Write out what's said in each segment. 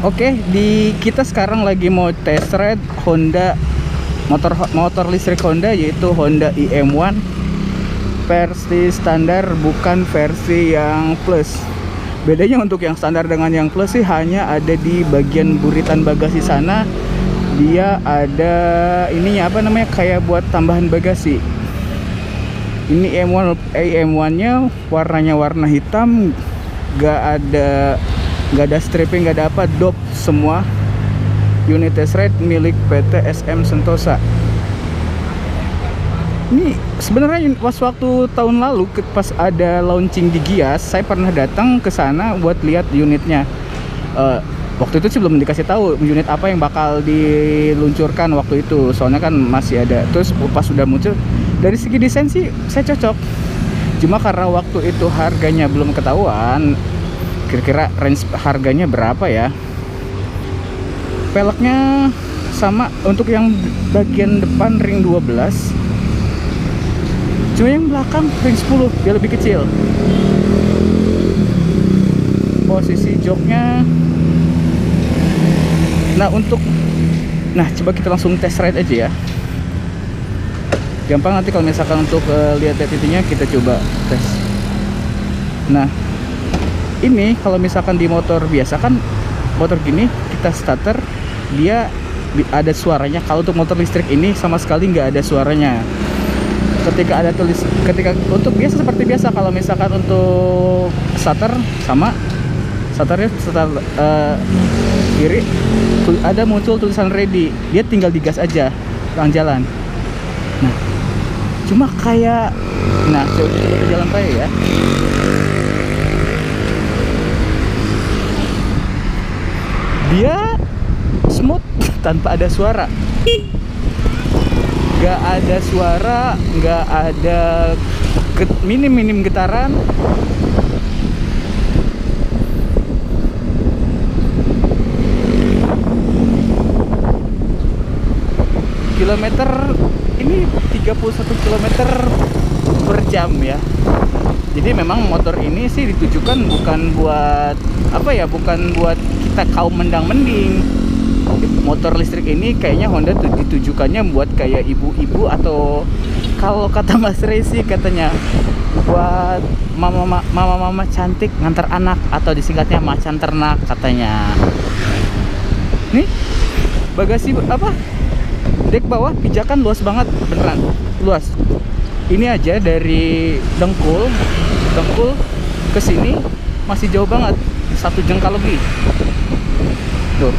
Oke, kita sekarang lagi mau test ride Honda motor listrik Honda, yaitu Honda IM1 versi standar, bukan versi yang plus. Bedanya untuk yang standar dengan yang plus sih hanya ada di bagian buritan bagasi sana. Dia ada ininya apa namanya, kayak buat tambahan bagasi. Ini IM1-nya warnanya warna hitam, gak ada stripping, gak ada apa, dop semua. Unit test ride milik PT SM Sentosa. Ini sebenarnya pas waktu tahun lalu pas ada launching di Gias, saya pernah datang ke sana buat lihat unitnya. Waktu itu sih belum dikasih tahu unit apa yang bakal diluncurkan waktu itu, soalnya kan masih ada. Terus pas sudah muncul, dari segi desain sih saya cocok. Cuma karena waktu itu harganya belum ketahuan, kira-kira range harganya berapa ya. Peleknya sama untuk yang bagian depan ring 12, cuma yang belakang ring 10, dia lebih kecil. Posisi joknya, nah coba kita langsung test ride aja ya. Gampang nanti kalau misalkan untuk lihat-lihat itunya, kita coba tes. Nah ini kalau misalkan di motor biasa kan, motor gini kita starter dia ada suaranya. Kalau untuk motor listrik ini sama sekali nggak ada suaranya. Ketika untuk biasa seperti biasa, kalau misalkan untuk starter sama starternya kiri ada muncul tulisan ready, dia tinggal digas aja langsung jalan. Nah cuma kayak, coba kita jalan raya ya. Dia smooth tanpa ada suara. Gak ada suara, gak ada minim getaran. Kilometer ini 31 km per jam ya. Jadi memang motor ini sih ditujukan bukan buat kita kaum mendang-mending. Motor listrik ini kayaknya Honda ditujukannya buat kayak ibu-ibu, atau kalau kata Mas Resi katanya buat mama-mama cantik ngantar anak, atau disingkatnya macan ternak katanya. Nih bagasi dek bawah pijakan luas banget, beneran luas. Ini aja dari dengkul ke sini masih jauh banget, 1 jengkal lebih. Tuh,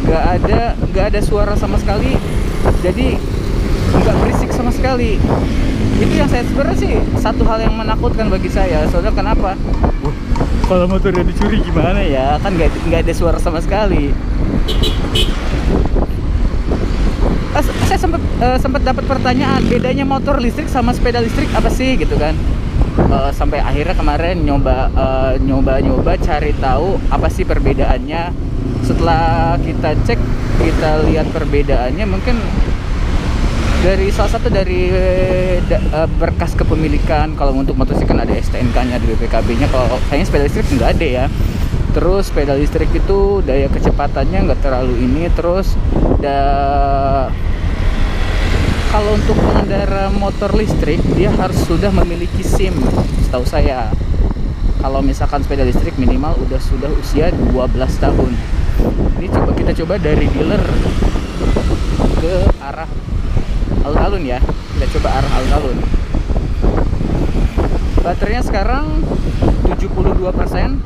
nggak ada suara sama sekali, jadi nggak berisik sama sekali. Itu yang saya sebenarnya sih satu hal yang menakutkan bagi saya. Soalnya kenapa? Kalau motornya dicuri gimana ya? Kan nggak ada suara sama sekali. Saya sempat dapat pertanyaan, bedanya motor listrik sama sepeda listrik apa sih gitu kan. Sampai akhirnya kemarin nyoba cari tahu apa sih perbedaannya. Setelah kita cek, kita lihat perbedaannya, mungkin dari salah satu dari berkas kepemilikan. Kalau untuk motosiklet kan ada STNK-nya, ada BPKB-nya. Kalau kayaknya sepeda listrik nggak ada ya. Terus sepeda listrik itu daya kecepatannya nggak terlalu ini. Terus kalau untuk pengendara motor listrik, dia harus sudah memiliki SIM, setahu saya. Kalau misalkan sepeda listrik minimal sudah usia 12 tahun. Ini kita coba dari dealer ke arah alun-alun ya. Kita coba arah alun-alun. Baterainya sekarang 72%.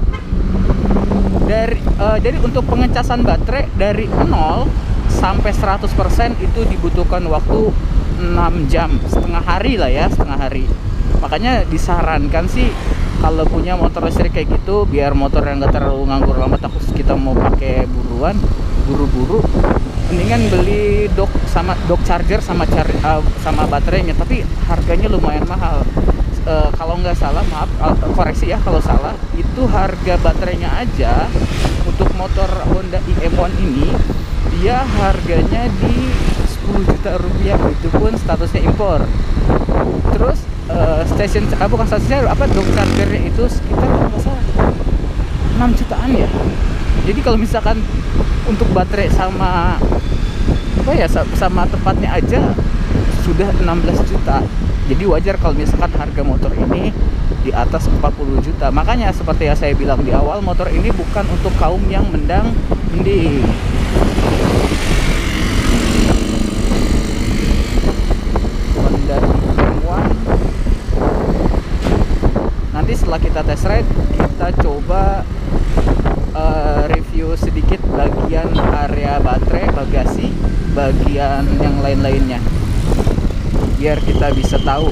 Jadi untuk pengecasan baterai dari 0 sampai 100% itu dibutuhkan waktu 6 jam, setengah hari lah ya, setengah hari. Makanya disarankan sih kalau punya motor listrik kayak gitu, biar motor yang gak terlalu nganggur lama, takut kita mau pakai buru-buru, mendingan beli dock charger sama baterainya. Tapi harganya lumayan mahal. Kalau nggak salah, maaf, koreksi ya kalau salah, itu harga baterainya aja untuk motor Honda IM1 ini, dia harganya di 10 juta rupiah, itu pun statusnya impor. Terus bukan stasiun, dock chargernya itu sekitar 6 jutaan ya. Jadi kalau misalkan untuk baterai sama apa ya, sama tempatnya aja sudah 16 juta. Jadi wajar kalau misalkan harga motor ini di atas 40 juta. Makanya seperti yang saya bilang di awal, motor ini bukan untuk kaum yang mending. Honda IM1. Nanti setelah kita test ride, kita coba review sedikit bagian area baterai, bagasi, bagian yang lain-lainnya, biar kita bisa tahu.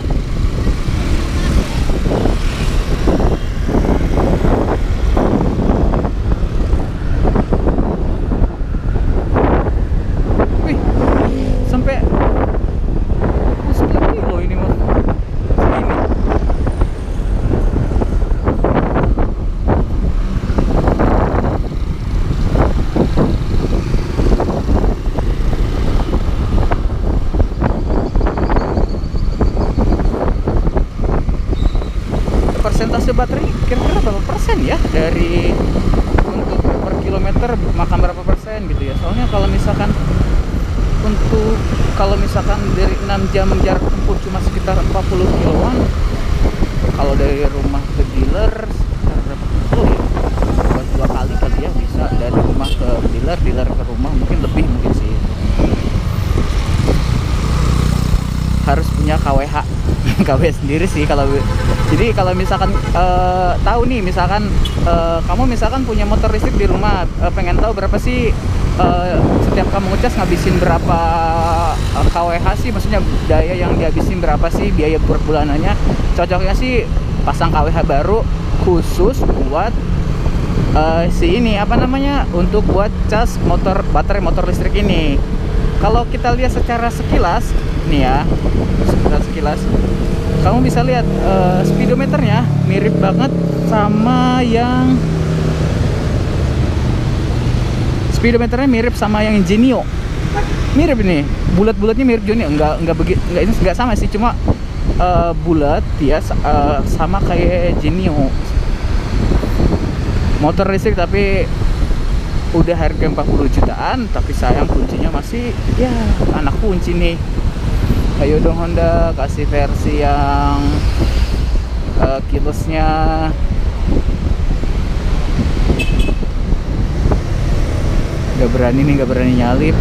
Wih, sampai 9 kilo ini mah. Segini. Persentase baterai kira-kira berapa persen ya dari untuk per kilometer, makan berapa persen gitu ya. Soalnya kalau misalkan dari 6 jam jarak tempuh cuma sekitar 40 kiloan, kalau dari rumah ke dealer sekitar berapa kilo ya, buat 2 kali kali ya, bisa dari rumah ke dealer ke rumah, mungkin lebih mungkin sih. Harus punya KWH KW sendiri sih kalau. Jadi kalau misalkan tahu nih, misalkan kamu misalkan punya motor listrik di rumah, pengen tahu berapa sih setiap kamu ngecas ngabisin berapa KWH sih, maksudnya daya yang dihabisin berapa sih, biaya per bulanannya, cocoknya sih pasang KWH baru khusus buat si ini apa namanya, untuk buat cas baterai motor listrik ini. Kalau kita lihat secara sekilas nih ya, sekilas kamu bisa lihat speedometernya mirip banget sama yang Genio. Mirip ini, bulat-bulatnya mirip Genio, enggak sama sih, cuma bulat dia sama kayak Genio. Motor listrik tapi udah harga 40 jutaan, tapi sayang kuncinya masih ya anak kunci nih. Ayo dong Honda, kasih versi yang keyless-nya. Gak berani nyalip.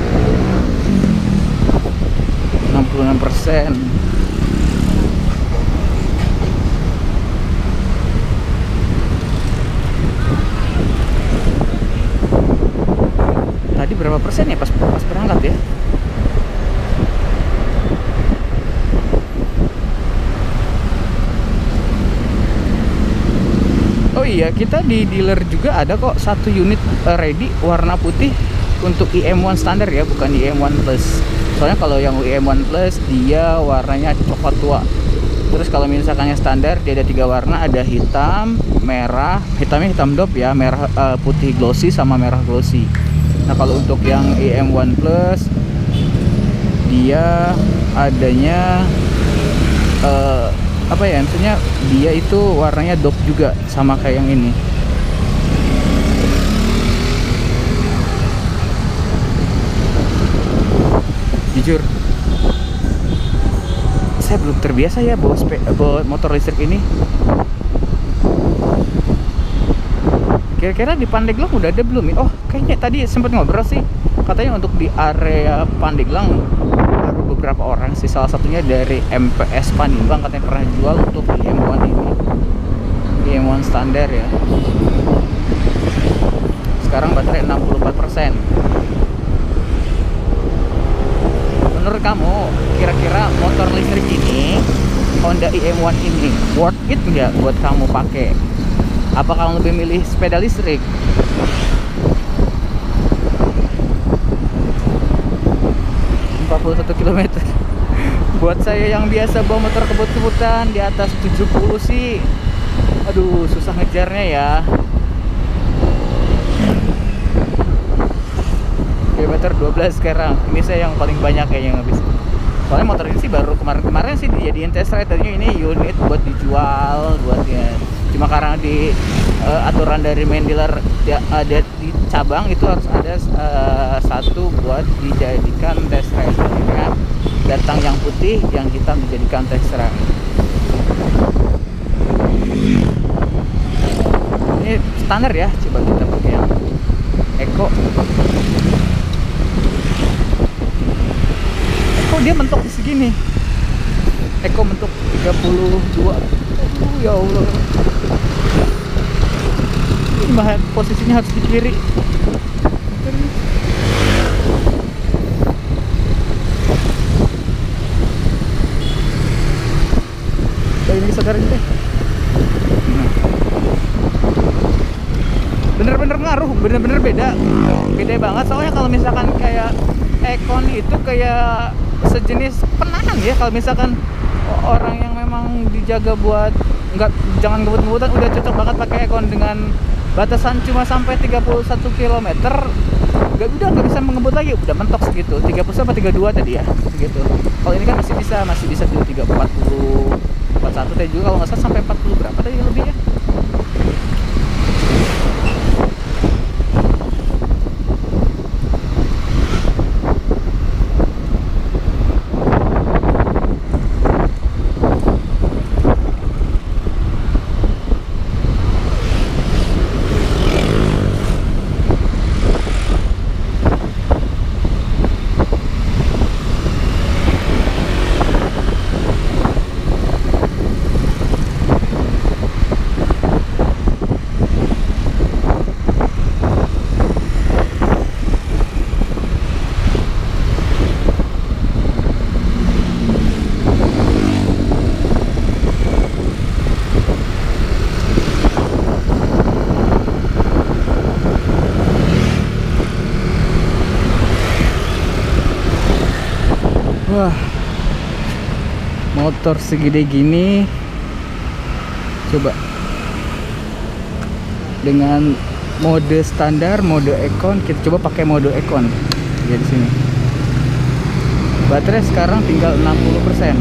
66%. Tadi berapa persen ya pas berangkat ya? Oh iya, kita di dealer juga ada kok satu unit ready warna putih untuk IM1 standar ya, bukan IM1 Plus. Soalnya kalau yang IM1 Plus dia warnanya coklat tua. Terus kalau misalkan yang standar dia ada 3 warna, ada hitam, merah, hitamnya hitam dop ya, merah putih glossy sama merah glossy. Nah kalau untuk yang IM1 Plus dia adanya apa ya, maksudnya dia itu warnanya dop juga sama kayak yang ini. Jujur saya belum terbiasa ya bawa motor listrik ini. Kira-kira di Pandeglang udah ada belum? Oh kayaknya tadi sempat ngobrol sih, katanya untuk di area Pandeglang baru beberapa orang sih, salah satunya dari MPS Panimbang katanya pernah jual untuk IM1 ini, IM1 standar ya. Sekarang baterai 64%. Menurut kamu kira-kira motor listrik ini, Honda IM1 ini worth it nggak buat kamu pakai? Apa kamu lebih milih sepeda listrik? km. Buat saya yang biasa bawa motor kebut-kebutan di atas 70 sih, aduh susah ngejarnya ya. Kilometer 12 sekarang. Ini saya yang paling banyak kayaknya habis. Soalnya motor ini sih baru kemarin sih dijadiin test ride, tadinya ini unit buat dijual, buat ya Cuma karena di aturan dari main dealer ada di cabang itu harus ada satu buat dijadikan test drive ya. Datang yang putih, yang hitam dijadikan test drive. Ini standar ya, coba kita pakai yang Eco. Eco dia mentok segini. Eco mentok 32. Ya Allah. Ini posisinya harus di kiri. Ini sadarin deh. Bener-bener ngaruh, bener-bener beda banget. Soalnya kalau misalkan kayak Econ itu kayak sejenis penangan ya. Kalau misalkan orang yang memang dijaga buat jangan ngebut-ngebutan, udah cocok banget pakai Econ dengan batasan cuma sampai 31 km. Nggak bisa mengebut lagi, udah mentok segitu. 30 sampai 32 tadi ya, segitu. Kalau ini kan masih bisa di 40 41 tadi juga, kalau nggak salah sampai 40 berapa tadi lebih ya. Wah, motor segede gini, coba dengan mode standar, mode Econ. Kita coba pakai mode Econ ya di sini. Baterai sekarang tinggal 60%.